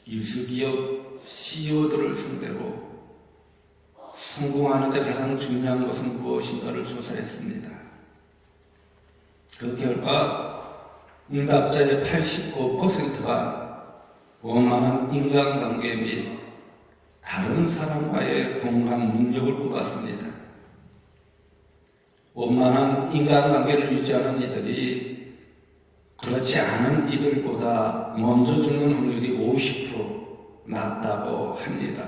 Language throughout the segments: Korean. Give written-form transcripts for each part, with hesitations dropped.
유수기업 CEO들을 상대로 성공하는 데 가장 중요한 것은 무엇인가를 조사했습니다. 그 결과 응답자의 89%가 원만한 인간관계 및 다른 사람과의 공감 능력을 꼽았습니다. 원만한 인간관계를 유지하는 이들이 그렇지 않은 이들보다 먼저 죽는 확률이 50% 낮다고 합니다.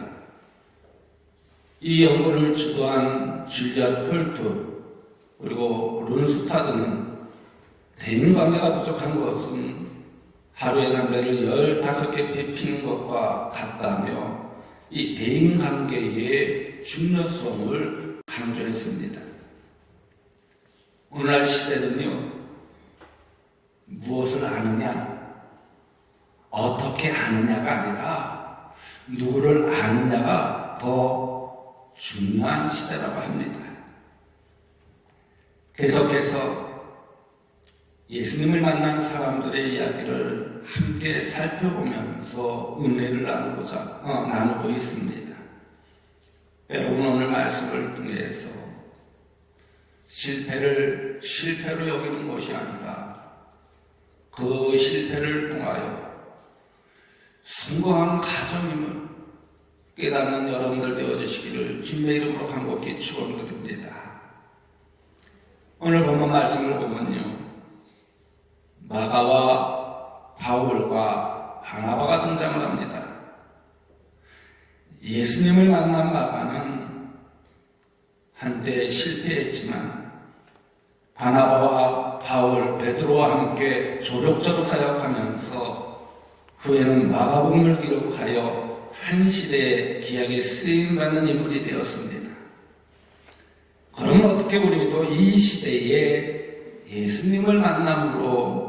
이 연구를 주도한 줄리앗 홀트 그리고 론스타드는 대인관계가 부족한 것은 하루에 담배를 15개 피는 것과 같다며 이 대인관계의 중요성을 강조했습니다. 오늘날 시대는요, 무엇을 아느냐, 어떻게 아느냐가 아니라 누구를 아느냐가 더 중요한 시대라고 합니다. 계속해서 예수님을 만난 사람들의 이야기를 함께 살펴보면서 은혜를 나누고 있습니다. 여러분, 오늘 말씀을 통해서 실패를 실패로 여기는 것이 아니라 그 실패를 통하여 성공하는 과정임을 깨닫는 여러분들 되어주시기를 주님의 이름으로 간곡히 축원드립니다. 오늘 본문 말씀을 보면요, 마가와 바울과 바나바가 등장을 합니다. 예수님을 만난 마가는 한때 실패했지만 바나바와 바울, 베드로와 함께 조력자로 사역하면서 후에는 마가복음을 기록하여 한 시대에 귀하게 쓰임받는 인물이 되었습니다. 그럼 어떻게 우리도 이 시대에 예수님을 만남으로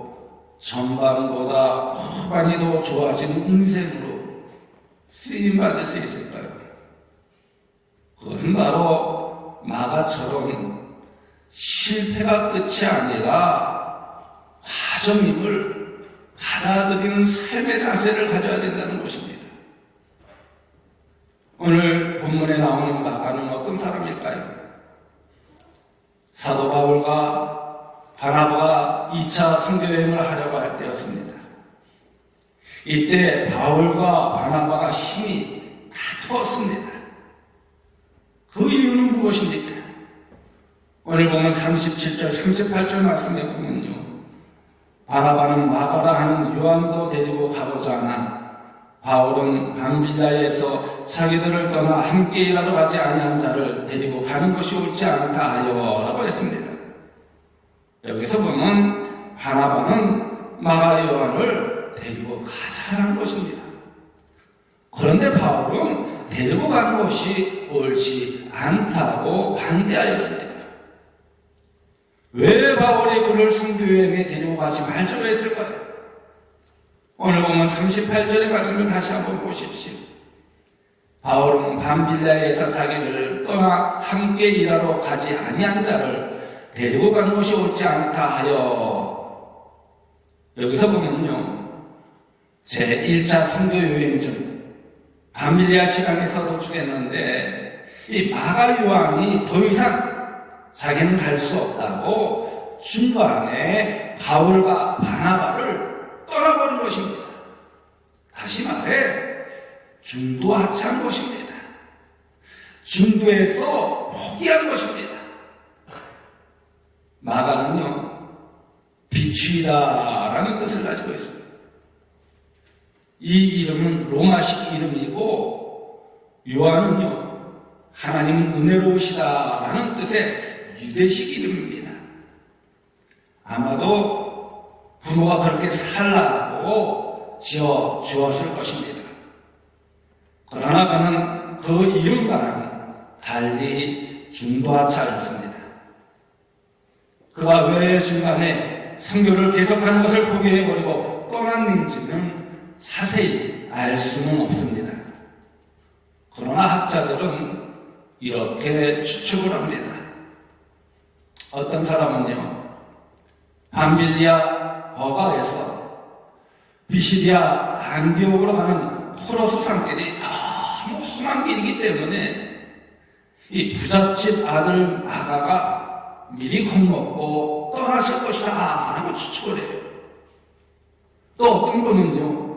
전반보다 후반이 더 좋아진 인생으로 쓰임받을 수 있을까요? 그것은 바로 마가처럼 실패가 끝이 아니라 과정임을 받아들이는 삶의 자세를 가져야 된다는 것입니다. 오늘 본문에 나오는 마가는 어떤 사람일까요? 사도 바울과 바나바가 2차 선교여행을 하려고 할 때였습니다. 이때 바울과 바나바가 힘이 다투었습니다. 그 이유는 무엇입니까? 오늘 보면 37절, 38절 말씀에 보면요, 바나바는 마가라 하는 요한도 데리고 가고자 하나 바울은 밤빌라에서 자기들을 떠나 함께 일하러 가지 아니한 자를 데리고 가는 것이 옳지 않다 하여 라고 했습니다. 여기서 보면 바나바는 마가 요한을 데리고 가자는 것입니다. 그런데 바울은 데리고 가는 것이 옳지 않다고 반대하였습니다. 왜 바울이 그를 선교여행에 데리고 가지 말자고 했을까요? 오늘 보면 38절의 말씀을 다시 한번 보십시오. 바울은 밤빌라에서 자기를 떠나 함께 일하러 가지 아니한 자를 데리고 가는 것이 옳지 않다 하여, 여기서 보면요, 제1차 선교여행 중 밤빌라 시간에서 도착했는데 이 마가 요한이 더 이상 자기는 갈 수 없다고 중간에 바울과 바나바를 떠나버린 것입니다. 다시 말해 중도하차한 것입니다. 중도에서 포기한 것입니다. 마가는요, 비추이다라는 뜻을 가지고 있습니다. 이 이름은 로마식 이름이고 요한은요, 하나님은 은혜로우시다라는 뜻의 유대식 이름입니다. 아마도 부모가 그렇게 살라고 지어 주었을 것입니다. 그러나 그는 그 이름과는 달리 중도하차였습니다. 그가 왜 중간에 선교를 계속하는 것을 포기해버리고 떠났는지는 자세히 알 수는 없습니다. 그러나 학자들은 이렇게 추측을 합니다. 어떤 사람은요, 밤빌리아 버가에서 비시디아 안디옥으로 가는 포로수산길이 너무 험한 길이기 때문에 이 부잣집 아들 마가가 미리 겁먹고 떠나실 것이다 라고 추측을 해요. 또 어떤 분은요,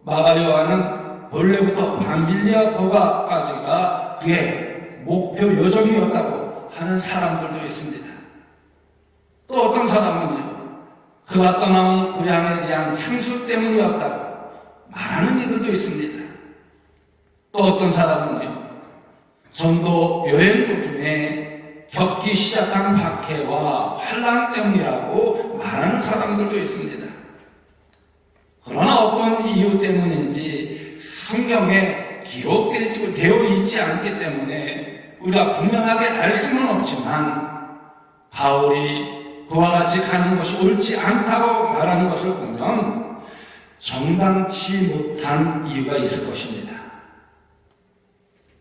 마가 요한은 본래부터 밤빌리아 고가까지가 그의 목표 여정이었다고 하는 사람들도 있습니다. 또 어떤 사람은요, 그가 떠나온 고향에 대한 향수 때문이었다고 말하는 이들도 있습니다. 또 어떤 사람은요, 전도 여행 도중에 겪기 시작한 박해와 환난 때문이라고 말하는 사람들도 있습니다. 그러나 어떤 이유 때문인지 성경에 기록되어 있지 않기 때문에 우리가 분명하게 알 수는 없지만, 바울이 그와 같이 가는 것이 옳지 않다고 말하는 것을 보면 정당치 못한 이유가 있을 것입니다.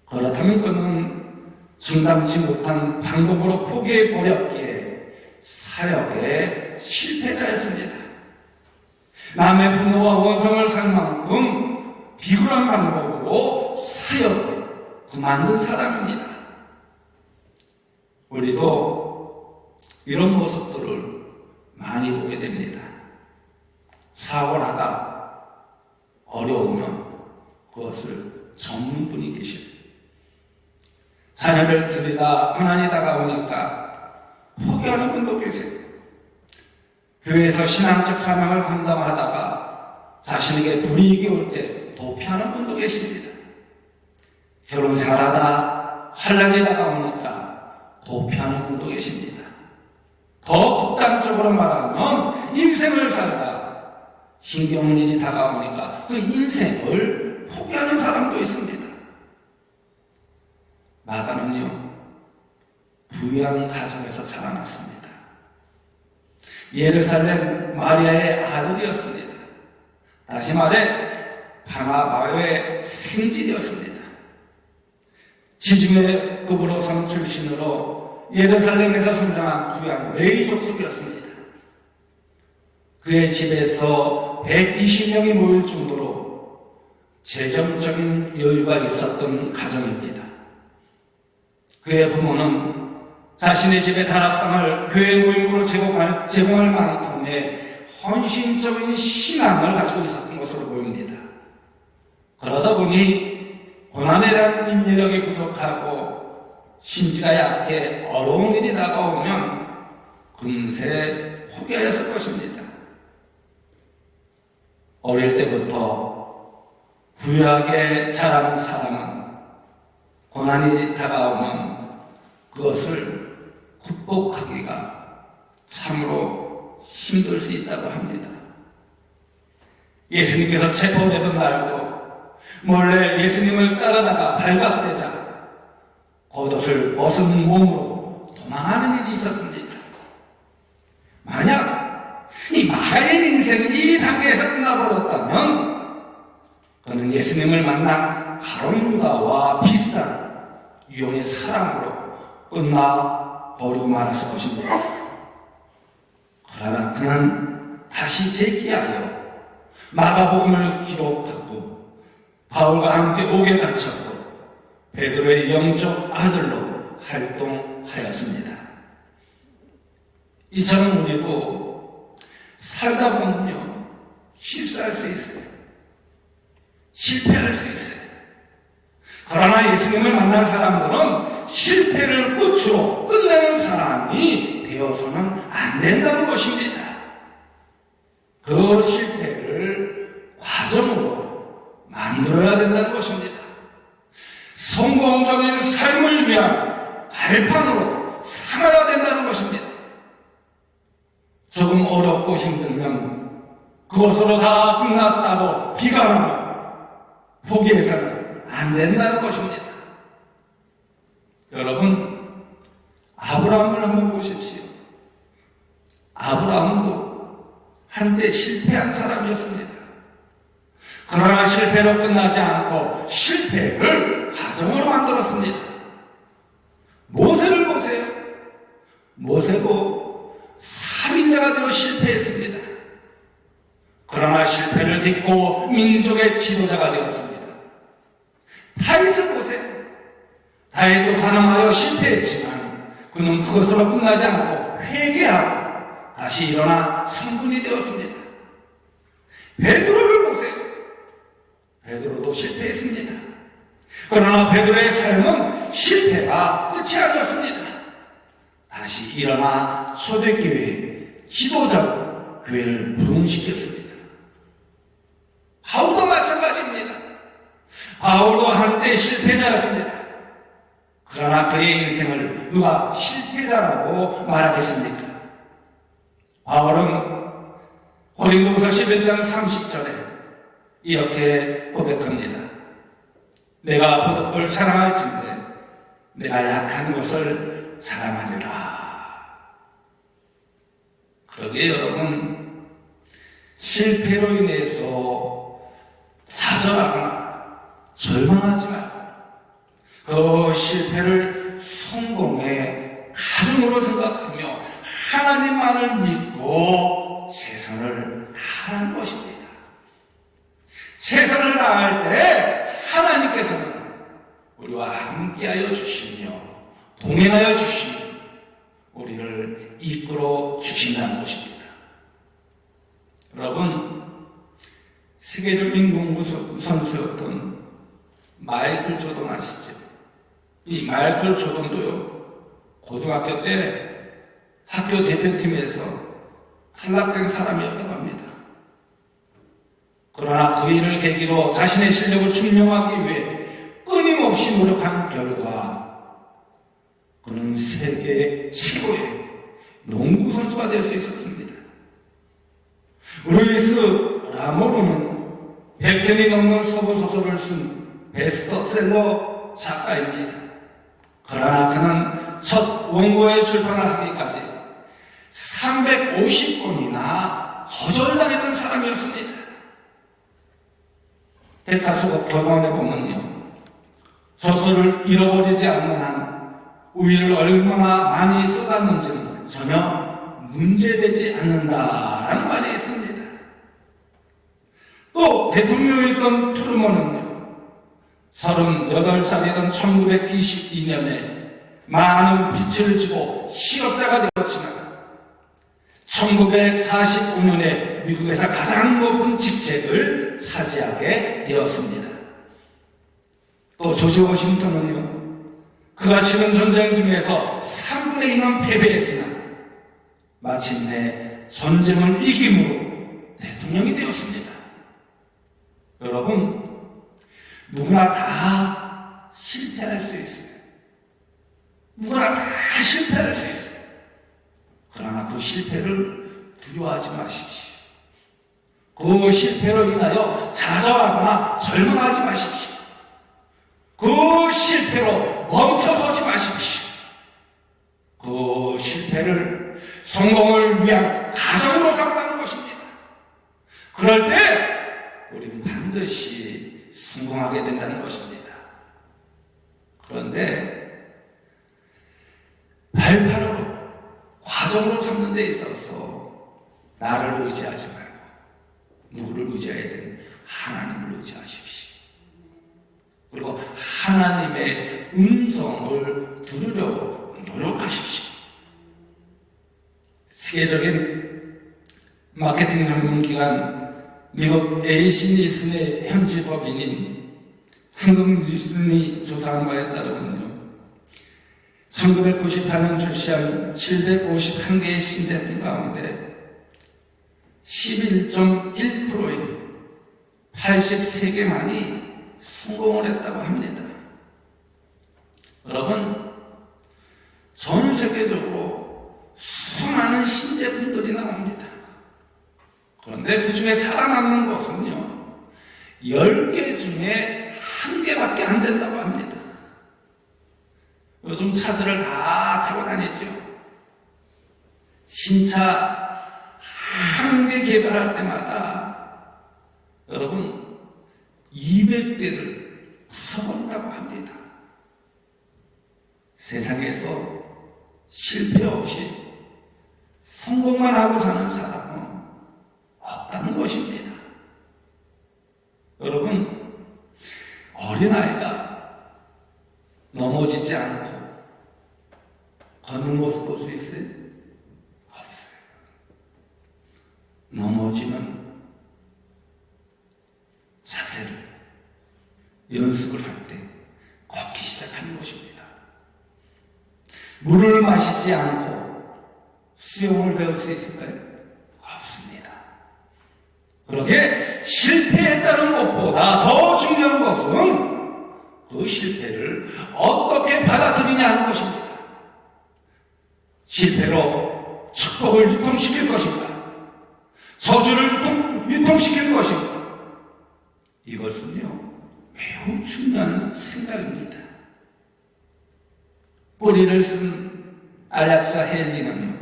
그렇다면 그는 정당치 못한 방법으로 포기해버렸기에 사역의 실패자였습니다. 남의 분노와 원성을 살 만큼 비굴한 방법으로 사역을 그만둔 사람입니다. 우리도 이런 모습들을 많이 보게 됩니다. 사고를 하다 어려우면 그것을 접는 분이 계십니다. 자녀를 들이다 고난이 다가오니까 포기하는 분도 계세요. 교회에서 신앙적 사명을 감당하다가 자신에게 불이익이 올 때 도피하는 분도 계십니다. 결혼 생활하다 환난이 다가오니까 도피하는 분도 계십니다. 더 극단적으로 말하면 인생을 살다 힘겨운 일이 다가오니까 그 인생을 포기하는 사람도 있습니다. 마가는요, 부유한 가정에서 자라났습니다. 예루살렘 마리아의 아들이었습니다. 다시 말해 바나바의 생질이었습니다. 시집의 급으로선 출신으로 예루살렘에서 성장한 부유한 레위 족속이었습니다. 그의 집에서 120명이 모일 정도로 재정적인 여유가 있었던 가정입니다. 그의 부모는 자신의 집의 다락방을 교회 모임으로 제공할 만큼의 헌신적인 신앙을 가지고 있었던 것으로 보입니다. 그러다 보니 고난에 대한 인내력이 부족하고 심지가 약해 어려운 일이 다가오면 금세 포기하였을 것입니다. 어릴 때부터 부유하게 자란 사람은 고난이 다가오면 그것을 극복하기가 참으로 힘들 수 있다고 합니다. 예수님께서 체포되던 날도 몰래 예수님을 따라다가 발각되자 겉옷을 벗은 몸으로 도망하는 일이 있었습니다. 만약 이 마가의 인생이 이 단계에서 끝나버렸다면 그는 예수님을 만난 가룟 유다와 비슷한 유형의 사랑으로 끝나버리고 말았을 것입니다. 그러나 그는 다시 재기하여 마가복음을 기록하고 바울과 함께 옥에 갇혔고 베드로의 영적 아들로 활동하였습니다. 이처럼 우리도 살다 보면요, 실수할 수 있어요. 실패할 수 있어요. 그러나 예수님을 만난 사람들은 실패를 끝으로 끝내는 사람이 되어서는 안 된다는 것입니다. 그 실패를 과정으로 만들어야 된다는 것입니다. 성공적인 삶을 위한 발판으로 살아야 된다는 것입니다. 조금 어렵고 힘들면 그것으로 다 끝났다고 비관하며 포기해서는 안 된다는 것입니다. 여러분, 아브라함을 한번 보십시오. 아브라함도 한때 실패한 사람이었습니다. 그러나 실패로 끝나지 않고 실패를 과정으로 만들었습니다. 모세를 보세요. 모세도 살인자가 되어 실패했습니다. 그러나 실패를 딛고 민족의 지도자가 되었습니다. 다윗을 보세요. 다윗도 간음하여 실패했지만 그는 그것으로 끝나지 않고 회개하고 다시 일어나 성군이 되었습니다. 베드로를 보세요. 베드로도 실패했습니다. 그러나 베드로의 삶은 실패가 끝이 아니었습니다. 다시 일어나 초대교회 지도자로 교회를 부흥시켰습니다. 바울도 마찬가지입니다. 바울도 한때 실패자였습니다. 그러나 그의 인생을 누가 실패자라고 말하겠습니까? 바울은 고린도후서 11장 30절에 이렇게 고백합니다. 내가 부득불 자랑할진대 내가 약한 것을 자랑하리라. 그러기에 여러분, 실패로 인해서 좌절하거나 절망하지 말고 그 실패를 성공의 가중으로 생각하며 하나님만을 믿고 최선을 다하는 것입니다. 최선을 다할 때 하나님께서는 우리와 함께하여 주시며 동행하여 주시며 우리를 이끌어 주신다는 것입니다. 여러분, 세계적인 농구 선수였던 마이클 조던 아시죠? 이 마이클 조던도요, 고등학교 때 학교 대표팀에서 탈락된 사람이었다고 합니다. 그러나 그 일을 계기로 자신의 실력을 증명하기 위해 끊임없이 노력한 결과 그는 세계 최고의 농구 선수가 될 수 있었습니다. 루이스 라모르는 100편이 넘는 서부 소설을 쓴 베스트셀러 작가입니다. 그러나 그는 첫 원고의 출판을 하기까지 350번이나 거절당했던 사람이었습니다. 텍사스 교과원에 보면요, 저서를 잃어버리지 않는 한 우위를 얼마나 많이 쏟았는지는 전혀 문제되지 않는다라는 말이 있습니다. 또 대통령이었던 트루먼은요, 38살이던 1922년에 많은 빚을 지고 실업자가 되었지만 1945년에 미국에서 가장 높은 직책을 차지하게 되었습니다. 또 조지 워싱턴은요, 그가 치른 전쟁 중에서 3분의 1은 패배했으나 마침내 전쟁을 이김으로 대통령이 되었습니다. 여러분, 누구나 다 실패할 수 있어요. 누구나 다 실패할 수 있어요. 그러나 그 실패를 두려워하지 마십시오. 그 실패로 인하여 좌절하거나 절망하지 마십시오. 그 실패로 멈춰서지 마십시오. 그 실패를 성공을 위한 가정으로 삼는 것입니다. 그럴 때 우리는 반드시 성공하게 된다는 것입니다. 그런데 발판으로 과정으로 삼는 데 있어서 나를 의지하지 말고 누구를 의지해야 되는 하나님을 의지하십시오. 그리고 하나님의 음성을 들으려고 노력하십시오. 세계적인 마케팅 전문기관 미국 AC 니슨의 현지 법인인 황금니슨이 조사한 바에 따르면요, 1994년 출시한 751개의 신제품 가운데 11.1%인 83개만이 성공을 했다고 합니다. 여러분, 전 세계적으로 수많은 신제품들이 나옵니다. 그런데 그 중에 살아남는 것은요, 10개 중에 1개밖에 안 된다고 합니다. 요즘 차들을 다 타고 다니죠. 신차 한 개 개발할 때마다 여러분 200대를 부숴버린다고 합니다. 세상에서 실패 없이 성공만 하고 사는 사람은 없다는 것입니다. 여러분, 어린아이가 넘어지지 않고 걷는 모습 볼 수 있어요? 없어요. 넘어지는 자세를 연습을 할 때 걷기 시작하는 것입니다. 물을 마시지 않고 수영을 배울 수 있을까요? 없습니다. 그렇게 실패했다는 것보다 더 중요한 것은 그 실패를 어떻게 받아들이냐는 것입니다. 실패로 축복을 유통시킬 것인가? 저주를 유통시킬 것인가? 이것은요, 매우 중요한 생각입니다. 뿌리를 쓴 알랍사 헨리는요,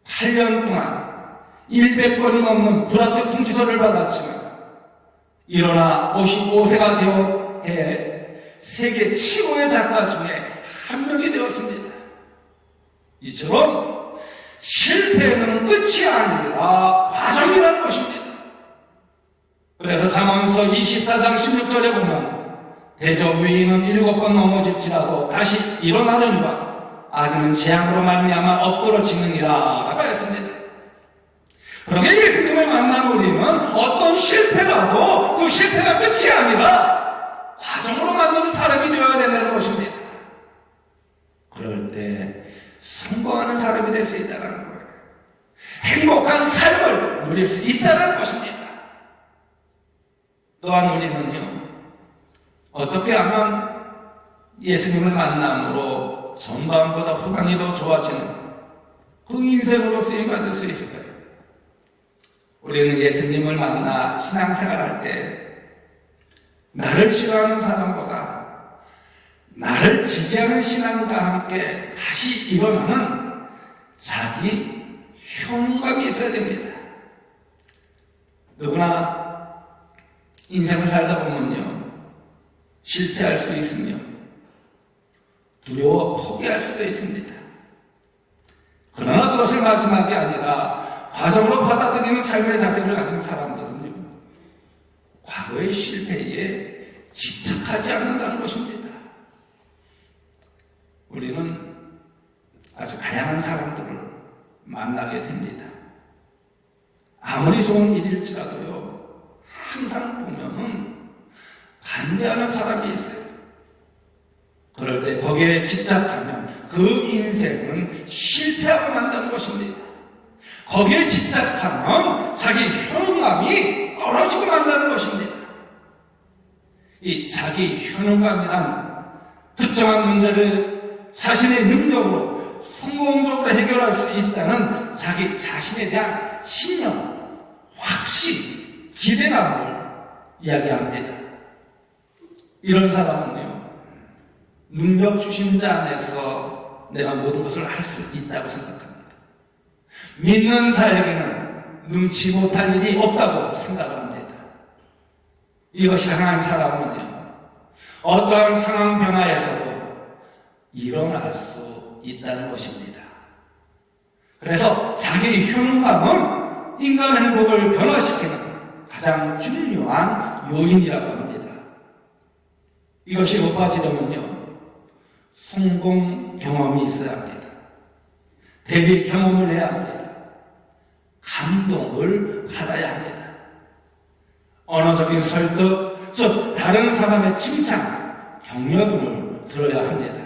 8년 동안 100권이 넘는 불합격 통지서를 받았지만, 일어나 55세가 되어 세계 최고의 작가 중에 한 명이 되었습니다. 이처럼 실패는 끝이 아니라 과정이라는 것입니다. 그래서 잠언서 24장 16절에 보면 대저 위인은 7번 넘어질지라도 다시 일어나려니와 아들은 재앙으로 말미암아 엎드러지느니라 라고 했습니다. 그러게 예수님을 만난 우리는 어떤 실패라도 그 실패가 끝이 아니라 과정으로 만드는 사람이 되어야 된다는 것입니다. 그럴 때 성공하는 사람이 될 수 있다는 거예요. 행복한 삶을 누릴 수 있다는 것입니다. 또한 우리는요, 어떻게 하면 예수님을 만남으로 전반보다 후반이 더 좋아지는 그 인생으로 쓰임받을 수 있을까요? 우리는 예수님을 만나 신앙생활할 때 나를 싫어하는 사람보다 나를 지지하는 신앙과 함께 다시 일어나는 자기 현감이 있어야 됩니다. 누구나 인생을 살다 보면요, 실패할 수 있으며 두려워 포기할 수도 있습니다. 그러나 그것을 마지막이 아니라 과정으로 받아들이는 삶의 자세를 가진 사람들은요, 과거의 실패에 집착하지 않는다는 것입니다. 우리는 아주 다양한 사람들을 만나게 됩니다. 아무리 좋은 일일지라도요, 항상 보면은 반대하는 사람이 있어요. 그럴 때 거기에 집착하면 그 인생은 실패하고 만다는 것입니다. 거기에 집착하면 자기 효능감이 떨어지고 만다는 것입니다. 이 자기 효능감이란 특정한 문제를 자신의 능력으로 성공적으로 해결할 수 있다는 자기 자신에 대한 신념, 확신, 기대감을 이야기합니다. 이런 사람은요, 능력 주신 자 안에서 내가 모든 것을 할 수 있다고 생각합니다. 믿는 자에게는 능치 못할 일이 없다고 생각을 합니다. 이것이 강한 사람은요, 어떠한 상황 변화에서도 일어날 수 있다는 것입니다. 그래서 자기 효능감은 인간 행복을 변화시키는 가장 중요한 요인이라고 합니다. 이것이 높아지려면요, 성공 경험이 있어야 합니다. 대리 경험을 해야 합니다. 감동을 받아야 합니다. 언어적인 설득, 즉 다른 사람의 칭찬, 격려 등을 들어야 합니다.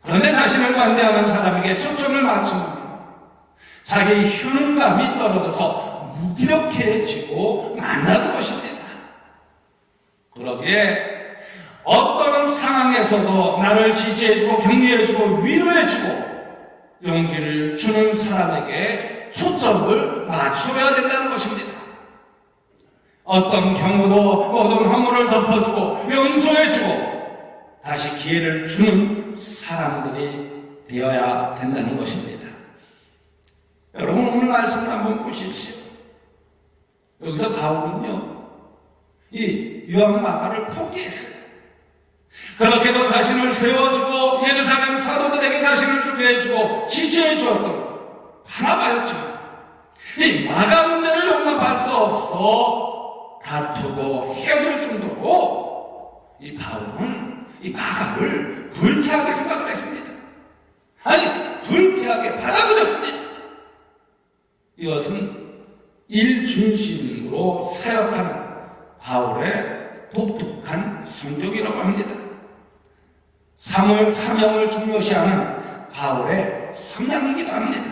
그런데 자신을 반대하는 사람에게 초점을 맞추면 자기 효능감이 떨어져서 무기력해지고 만다는 것입니다. 그러기에 어떤 상황에서도 나를 지지해주고 격려해주고 위로해주고 용기를 주는 사람에게 초점을 맞춰야 된다는 것입니다. 어떤 경우도 모든 허물을 덮어주고 용서해주고 다시 기회를 주는 사람들이 되어야 된다는 것입니다. 여러분, 오늘 말씀을 한번 보십시오. 여기서 바울은요, 이 유황마가를 포기했어요. 그렇게도 자신을 세워주고 예루살렘 사도들에게 자신을 소개해주고 지지해주었던 바나바였지만 이 마가 문제를 용납할 수 없어 다투고 헤어질 정도로 이 바울은 이 마가를 불쾌하게 생각을 했습니다. 아니, 불쾌하게 받아들였습니다. 이것은 일 중심으로 사역하는 바울의 독특한 성격이라고 합니다. 사명을 중요시하는 바울의 성향이기도 합니다.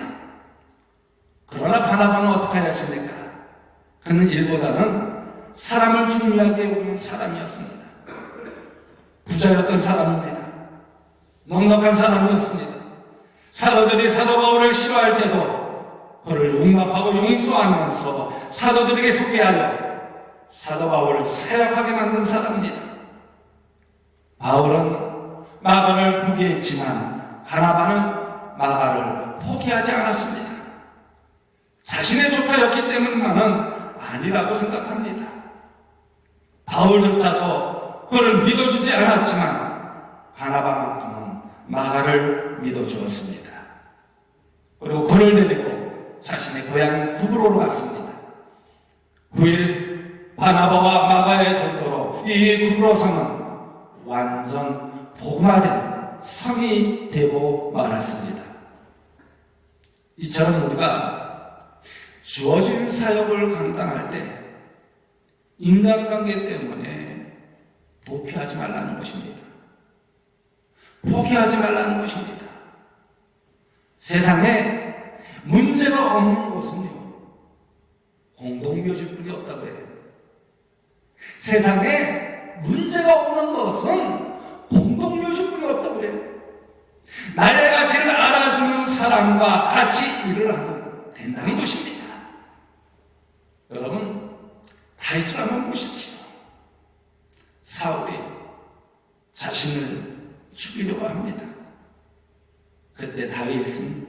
그러나 바나바는 어떻게 하였습니까? 그는 일보다는 사람을 중요하게 여기는 사람이었습니다. 부자였던 사람입니다. 넉넉한 사람이었습니다. 사도들이 사도 바울을 싫어할 때도 그를 용납하고 용서하면서 사도들에게 소개하여 사도 바울을 사역하게 만든 사람입니다. 바울은 마가를 포기했지만 바나바는 마가를 포기하지 않았습니다. 자신의 조카였기 때문만은 아니라고 생각합니다. 바울조차도 그를 믿어주지 않았지만 바나바만큼은 마가를 믿어주었습니다. 그리고 그를 데리고 자신의 고향 구브로로 갔습니다. 9일 바나바와 마가의 전도로 이 구브로 성은 완전 복음화된 성이 되고 말았습니다. 이처럼 우리가 주어진 사역을 감당할 때 인간관계 때문에 도피하지 말라는 것입니다. 포기하지 말라는 것입니다. 세상에 문제가 없는 곳은요, 공동묘지뿐이 없다고 해요. 세상에 문제가 없는 것은 공동묘지뿐이 없다고 해요. 나의 가치를 알아주는 사람과 같이 일을 하면 된다는 것입니다. 여러분, 다윗을 한번 보십시오. 사울이 자신을 죽이려고 합니다. 그때 다윗은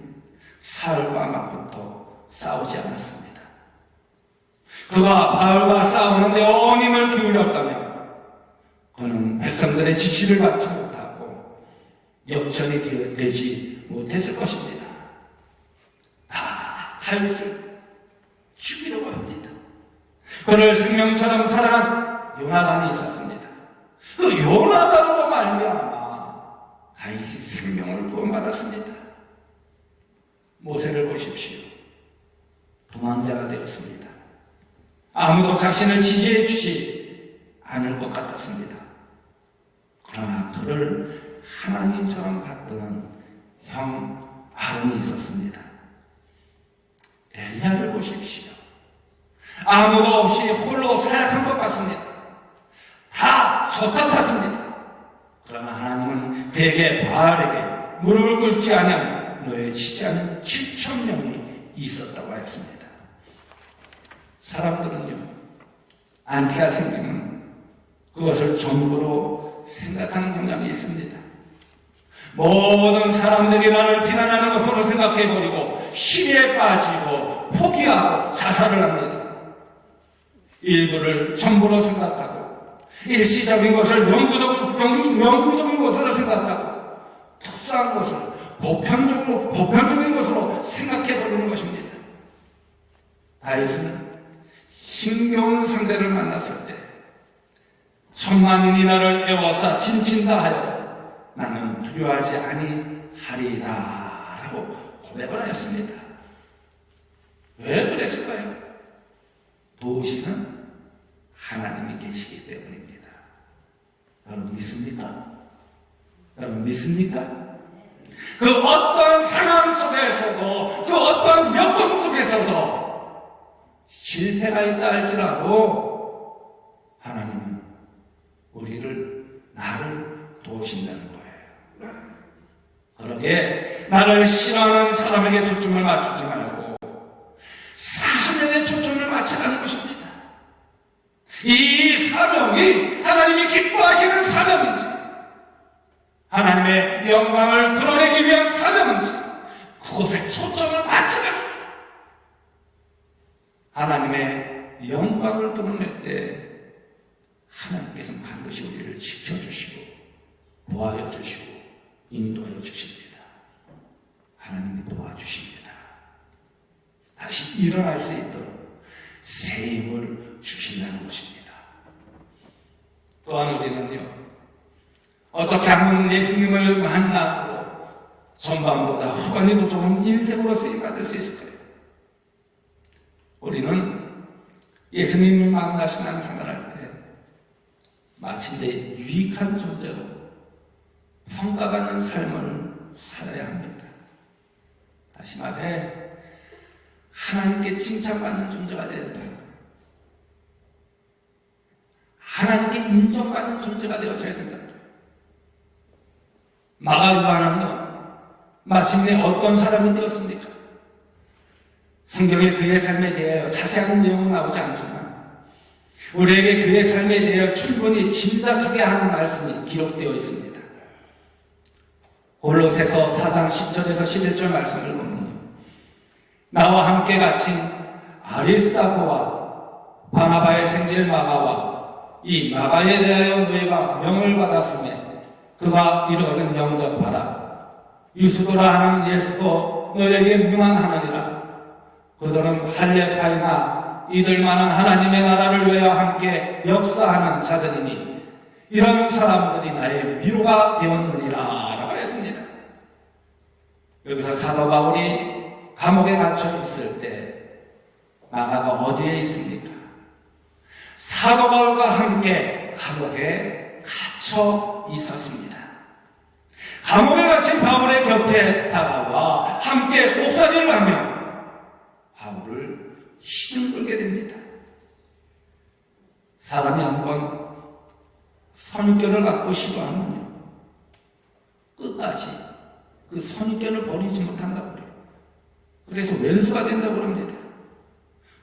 사울과 맞붙어 싸우지 않았습니다. 그가 바울과 싸우는데 온 힘을 기울였다면 그는 백성들의 지시를 받지 못하고 역전이 되지 못했을 것입니다. 다 다윗을 죽이려고 합니다. 그를 생명처럼 사랑한 요나단이 있었습니다. 그 요나단으로 말미암아 다윗이 생명을 구원받았습니다. 모세를 보십시오. 도망자가 되었습니다. 아무도 자신을 지지해 주지 않을 것 같았습니다. 그러나 그를 하나님처럼 봤던 형 아론이 있었습니다. 엘리야를 보십시오. 아무도 없이 홀로 사역한 것 같습니다. 다 저 같았습니다. 그러나 하나님은 그에게 바알에게 무릎을 꿇지 않은 너의 지지하는 7,000명이 있었다고 하였습니다. 사람들은요, 안티가 생기면 그것을 전부로 생각하는 경향이 있습니다. 모든 사람들이 나를 비난하는 것으로 생각해버리고 시리에 빠지고 포기하고 자살을 합니다. 일부를 전부로 생각하고 일시적인 것을 영구적인 것으로 생각하고 특수한 것을 보편적인 것으로 생각해버리는 것입니다. 다윗은 힘겨운 상대를 만났을 때 천만인이 나를 애워싸 진친다 하여도 나는 두려워하지 아니하리이다 라고 고백을 하였습니다. 왜 그랬을까요? 도우시는 하나님이 계시기 때문입니다. 여러분 믿습니까? 여러분 믿습니까? 그 어떤 상황 속에서도 그 어떤 여건 속에서도 실패가 있다 할지라도 하나님은 나를 도우신다는 거예요. 그러게 나를 싫어하는 사람에게 초점을 맞추지 말고 사명에 초점을 맞추라는 것입니다. 이 사명이 하나님이 기뻐하시는 사명인지 하나님의 영광을 드러내기 위한 사명인지 그것에 초점을 맞추라는 거예요. 하나님의 영광을 드러낼 때 하나님께서는 반드시 우리를 지켜주시고 보호하여 주시고 인도하여 주십니다. 하나님이 도와주십니다. 다시 일어날 수 있도록 새 힘을 주신다는 것입니다. 또한 우리는요, 어떻게 하면 예수님을 만나고 전반보다 후반이 더 좋은 인생으로 쓰임받을 수 있을까요? 우리는 예수님을 만나 신앙생활할 때 마침내 유익한 존재로 평가받는 삶을 살아야 합니다. 다시 말해 하나님께 칭찬받는 존재가 되어야 된다. 하나님께 인정받는 존재가 되어져야 된다. 마가 요한은요 마침내 어떤 사람이 되었습니까? 성경에 그의 삶에 대하여 자세한 내용은 나오지 않지만 우리에게 그의 삶에 대하여 충분히 짐작하게 하는 말씀이 기록되어 있습니다. 골로새서 4장 10절에서 11절 말씀을 보면요, 나와 함께 갇힌 아리스다고와 바나바의 생질 마가와 이 마가에 대하여 너희가 명을 받았으며 그가 이루거든 영접하라. 유수도라 하는 예수도 너에게 명하느니라. 그들은 할례파이나 이들만은 하나님의 나라를 위하여 함께 역사하는 자들이니 이런 사람들이 나의 위로가 되었느니라 라고 했습니다. 여기서 사도 바울이 감옥에 갇혀 있을 때 마가가 어디에 있습니까? 사도 바울과 함께 감옥에 갇혀 있었습니다. 감옥에 갇힌 바울의 곁에 다가와 함께 옥사질을 하며 바울을 시중 끌게 됩니다. 사람이 한번 선입견을 갖고 싫어하면요 끝까지 그 선입견을 버리지 못한다고 그래요. 그래서 왼수가 된다고 합니다.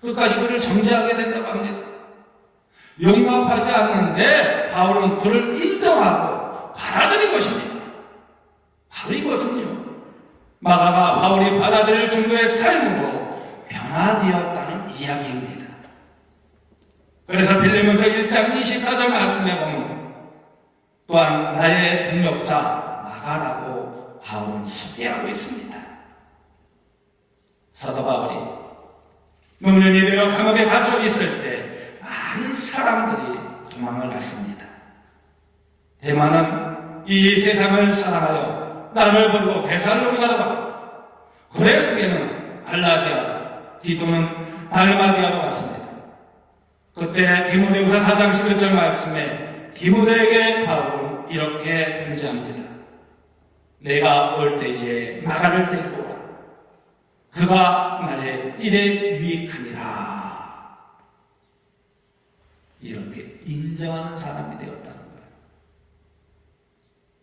끝까지 그를 정죄하게 된다고 합니다. 용납하지 않는데 바울은 그를 인정하고 받아들인 것입니다. 바로 이것은요 마가가 바울이 받아들일 정도의 삶으로 변화되었다는 이야기입니다. 그래서 빌립보서 1장 24절 말씀에 보면 또한 나의 동역자 마가라고 바울은 소개하고 있습니다. 사도 바울이 노년이 되어 감옥에 갇혀 있을 때 많은 사람들이 도망을 갔습니다. 대만은 이 세상을 사랑하여 나를 버리고 베살로니가로 갔고 그레스게는 갈라디아, 디도는 달마디아로 갔습니다. 그때 디모데후서 4장 11절 말씀에 디모데에게 바울은 이렇게 편지합니다. 내가 올 때에 마가를 데리고 오라. 그가 나의 일에 유익하니라. 이렇게 인정하는 사람이 되었다는 거예요.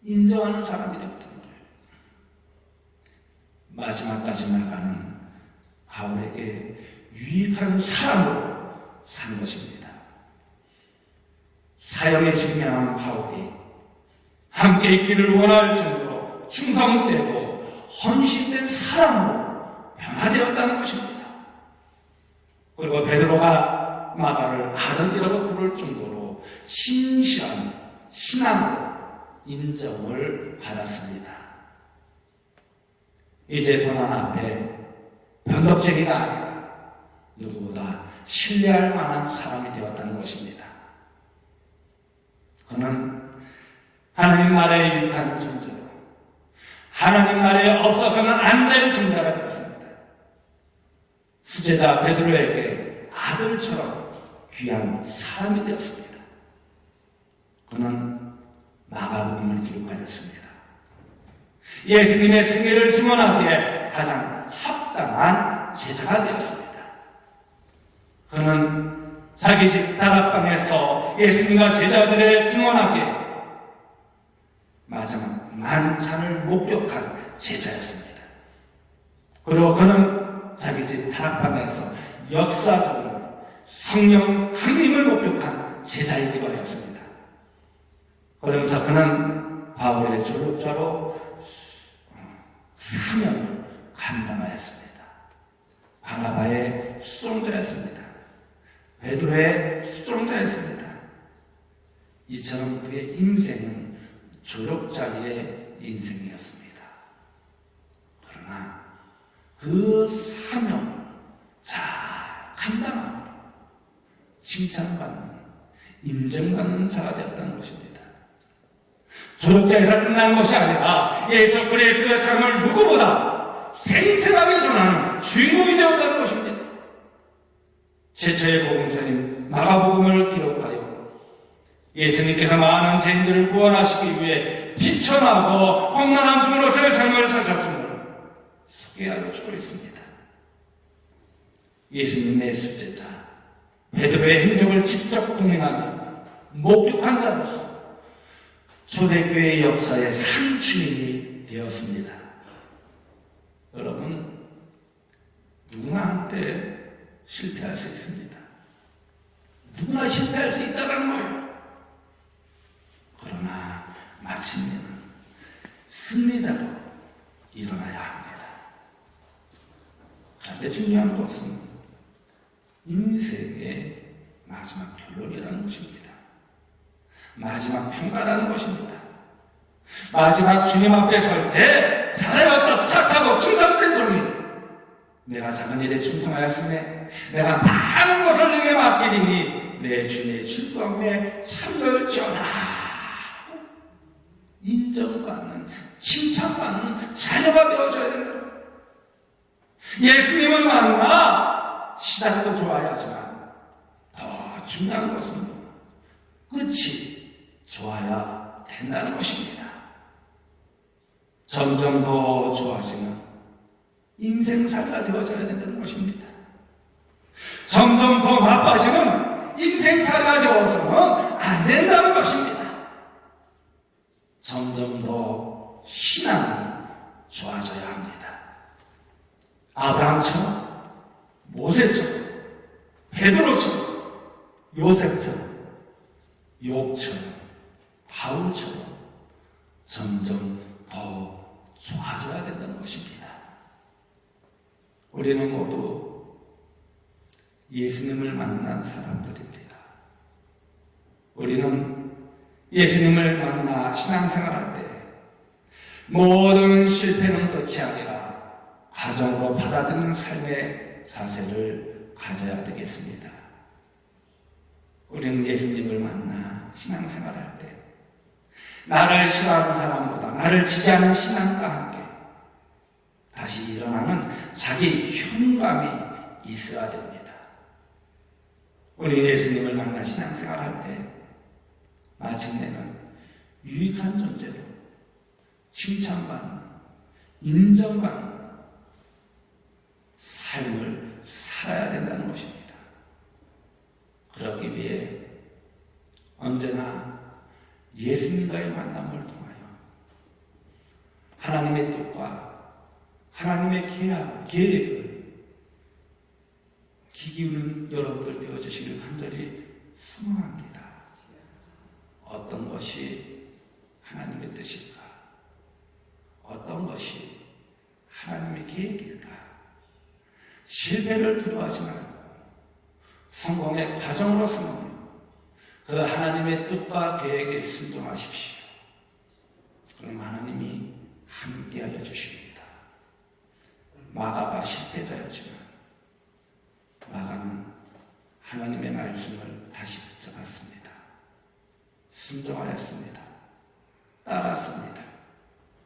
인정하는 사람이 되었다는 거예요. 마지막까지 마가는 바울에게 유익한 사람으로 산 것입니다. 사형에 직면한 바울이 함께 있기를 원할 정도로 충성되고 헌신된 사람으로 변화되었다는 것입니다. 그리고 베드로가 마가를 아들이라고 부를 정도로 신실한 신앙으로 인정을 받았습니다. 이제 고난 앞에 변덕쟁이가 아니라 누구보다 신뢰할 만한 사람이 되었다는 것입니다. 그는 하나님 나라에 유익한 존재로 하나님 나라에 없어서는 안 될 존재가 되었습니다. 수제자 베드로에게 아들처럼 귀한 사람이 되었습니다. 그는 마가복음을 기록하였습니다. 예수님의 승리를 증언하기에 가장 합당한 제자가 되었습니다. 그는 자기 집 다락방에서 예수님과 제자들의 증언하기에 마지막 만찬을 목격한 제자였습니다. 그리고 그는 자기 집 다락방에서 역사적인 성령 강림을 목격한 제자이기도 하였습니다. 그러면서 그는 바울의 조력자로 사명을 감당하였습니다. 바나바의 수종자였습니다. 베드로의 수종자였습니다. 이처럼 그의 인생은 조력자의 인생이었습니다. 그러나 그 사명을 잘 감당하고 칭찬받는, 인정받는 자가 되었다는 것입니다. 조력자에서 끝난 것이 아니라 예수 그리스도의 삶을 누구보다 생생하게 전하는 주인공이 되었다는 것입니다. 최초의 복음서인 마가복음을 기록하여 예수님께서 많은 죄인들을 구원하시기 위해 비천하고 험난한 중으로서의 삶을 사셨음을 소개하여 주고 있습니다. 예수님의 수제자 베드로의 행적을 직접 동행하며 목격한 자로서 초대교회의 역사의 상주인이 되었습니다. 여러분, 누구나 한때 실패할 수 있습니다. 누구나 실패할 수 있다는 거예요. 그러나 마침내는 승리자로 일어나야 합니다. 그런데 중요한 것은 인생의 마지막 결론이라는 것입니다. 마지막 평가라는 것입니다. 마지막 주님 앞에 설 때 잘하였다 착하고 충성된 종이, 내가 작은 일에 충성하였으며 내가 많은 것을 내게 맡기리니 내 주님의 즐거움에 참여할지어다 인정받는, 칭찬받는 자녀가 되어줘야 된다. 예수님을 만나 시작도 좋아야 하지만 더 중요한 것은 끝이 좋아야 된다는 것입니다. 점점 더 좋아지는 인생살이가 되어져야 된다는 것입니다. 점점 더 나빠지는 인생살이가 되어서는 안 된다는 것입니다. 점점 더 신앙이 좋아져야 합니다. 아브라함처럼, 모세처럼, 베드로처럼, 요셉처럼, 욥처럼, 바울처럼 점점 더 좋아져야 된다는 것입니다. 우리는 모두 예수님을 만난 사람들입니다. 우리는 예수님을 만나 신앙생활할 때 모든 실패는 끝이 아니라 과정으로 받아들이는 삶의 자세를 가져야 되겠습니다. 우리는 예수님을 만나 신앙생활할 때 나를 싫어하는 사람보다 나를 지지하는 신앙과 함께 다시 일어나는 자기 흉감이 있어야 됩니다. 우리 예수님을 만나 신앙생활할 때 마침내는 유익한 존재로 칭찬받는, 인정받는 삶을 살아야 된다는 것입니다. 그러기 위해 언제나 예수님과의 만남을 통하여 하나님의 뜻과 하나님의 계획을 기기우는 여러분들 되어주시길 간절히 소망합니다. 어떤 것이 하나님의 뜻일까? 어떤 것이 하나님의 계획일까? 실패를 두려워하지 말고 성공의 과정으로 삼으며 그 하나님의 뜻과 계획에 순종하십시오. 그럼 하나님이 함께하여 주십니다. 마가가 실패자였지만 마가는 하나님의 말씀을 다시 붙잡았습니다. 순종하였습니다. 따랐습니다.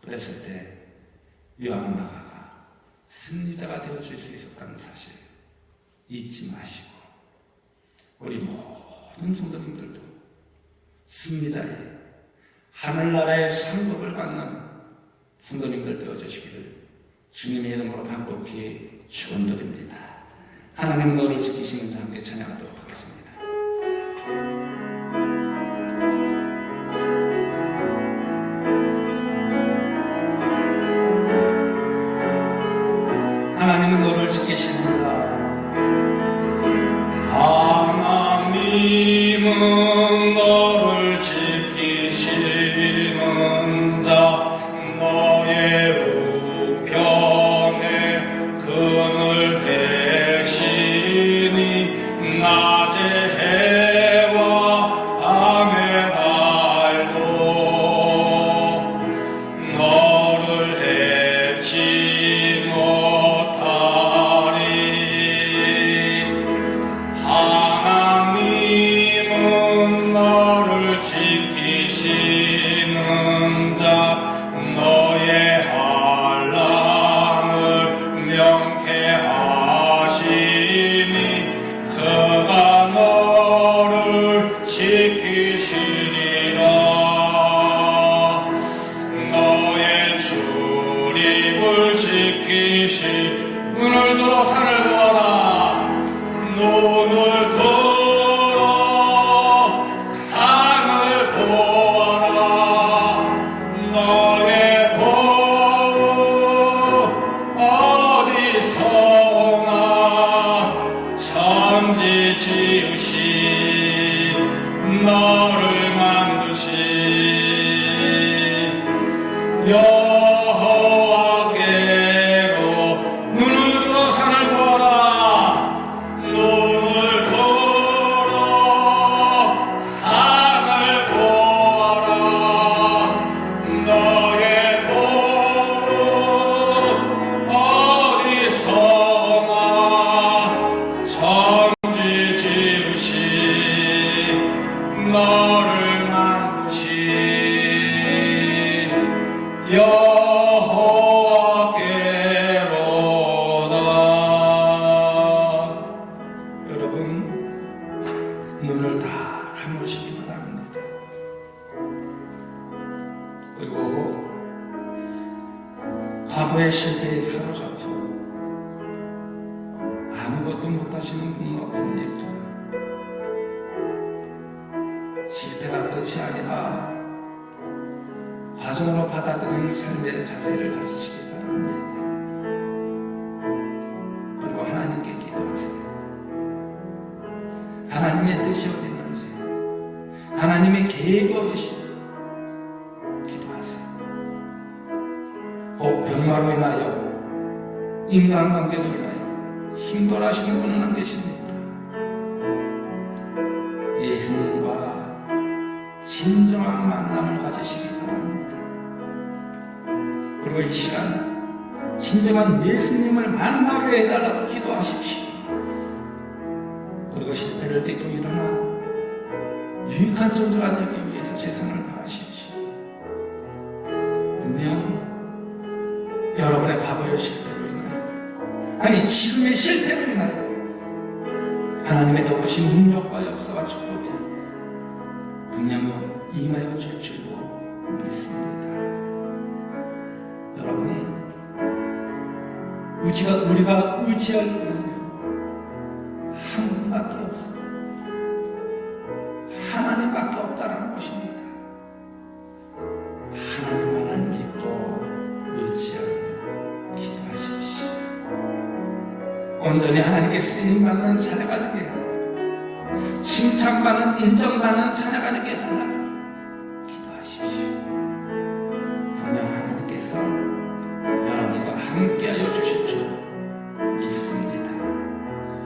그랬을 때 요한 마가가 승리자가 되어줄 수 있었다는 사실 잊지 마시고 우리 모든 성도님들도 승리자의 하늘나라의 상급을 받는 성도님들 되어주시기를 주님의 이름으로 간곡히 축원드립니다. 하나님 너를 지키시는 자 함께 찬양하도록 하겠습니다. 하나님은 너를 지키시는 자, 하나님은 너를 지키시는 자, 너의 우편에 그늘 대시니 낮의 해와 밤의 달도 너를 해치 못하리. 하나님은 너를 지키시는 산을 보아라. 눈을 들어 산을 보아라. 너의 도움 어디서 오나. 천지 지으신 너를 만드신 여호와께로 눈을 들어 산을 보아라. 눈을 들어 산을 보아라. 너의 도움 어디서 오나. 천지 지으신 너를 만드신 여호와께로다. 여러분, 눈을 다 감으시기 바랍니다. 그리고 과거의 실패에 사로잡혀 아무것도 못하시는 분은 없습니까? 실패가 끝이 아니라 과정으로 받아들이는 삶의 자세를 가지시기 바랍니다. 그리고 하나님께 기도하세요. 하나님의 뜻이 어디는지, 하나님의 계획이 어디신지 기도하세요. 혹 병마로 인하여, 인간관계로 인하여 힘들어하시는 분은 안 계십니까? 예수님과 진정한 만남을 가지시기 바랍니다. 그리고 이 시간 진정한 예수님을 만나게 해달라고 기도하십시오. 그리고 실패를 딛고 일어나 유익한 존재가 되기 위해서 최선을 다하십시오. 분명 여러분의 과거의 실패로 인하여, 아니 지금의 실패로 인하여 하나님의 더우신 능력과 역사와 축복이 분명히 임하여 줄 줄로 믿습니다. 여러분, 우리가 의지할 분은요, 한 분밖에 없어요. 하나님밖에 없다는 것입니다. 하나님만을 믿고 의지하며 기도하십시오. 온전히 하나님께 쓰임받는 자녀가 되게 해달라. 칭찬받는, 인정받는 자녀가 되게 해달라. 기도하십시오. 분명 하나님께서 여러분과 함께하여 주실 줄 믿습니다.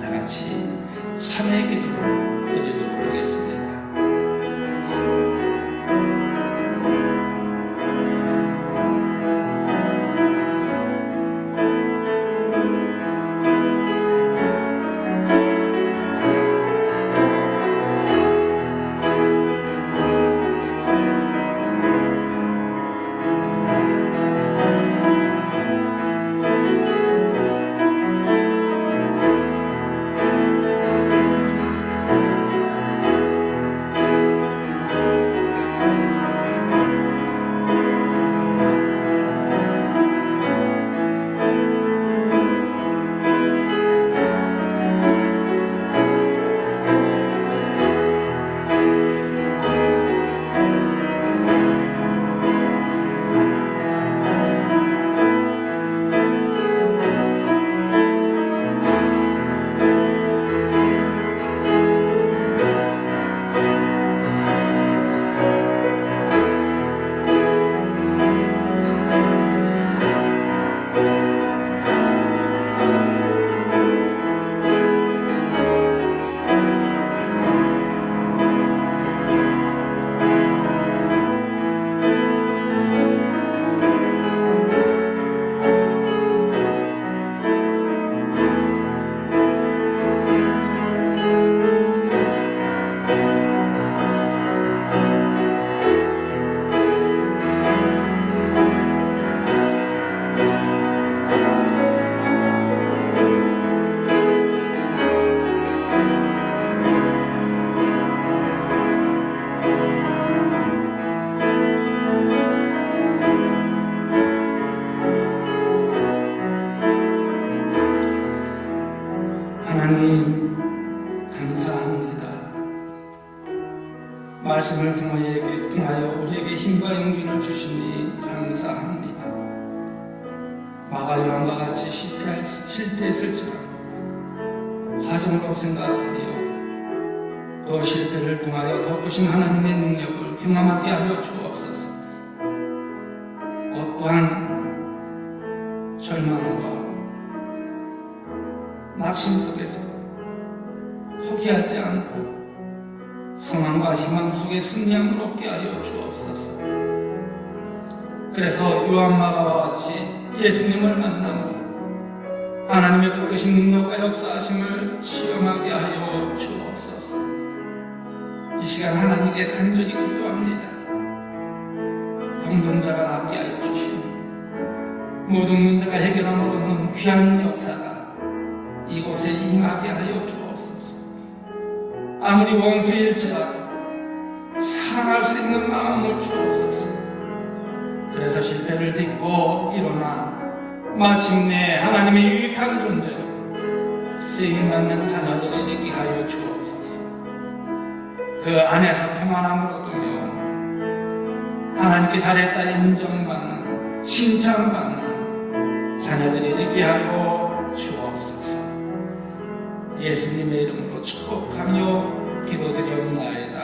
다 같이 참회 기도를 드리도록 하겠습니다. 우리에게 통하여 우리에게 힘과 용기를 주시니 감사합니다. 마가 요한과 같이 실패했을지라도 과정으로 생각하여 그 실패를 통하여 더 크신 하나님의 능력을 경험하게 하여 주옵소서. 어떠한 절망과 낙심 속에서도 포기하지 않고 소망과 희망 속에 승리함을 얻게 하여 주옵소서. 그래서 요한마가와 같이 예수님을 만나고 하나님의 그 크신 능력과 역사하심을 시험하게 하여 주옵소서. 이 시간 하나님께 간절히 기도합니다. 병든자가 낫게 하여 주시니 모든 문제가 해결함을 얻는 귀한 역사가 이곳에 임하게 하여 주옵소서. 아무리 원수일지라도 사랑할 수 있는 마음을 주옵소서. 그래서 실패를 딛고 일어나 마침내 하나님의 유익한 존재로 쓰임받는 자녀들이 되게 하여 주옵소서. 그 안에서 평안함을 얻으며 하나님께 잘했다 인정받는 칭찬받는 자녀들이 되게 하여 주옵소서. 예수님의 이름으로 축복하며 기도드리옵나이다.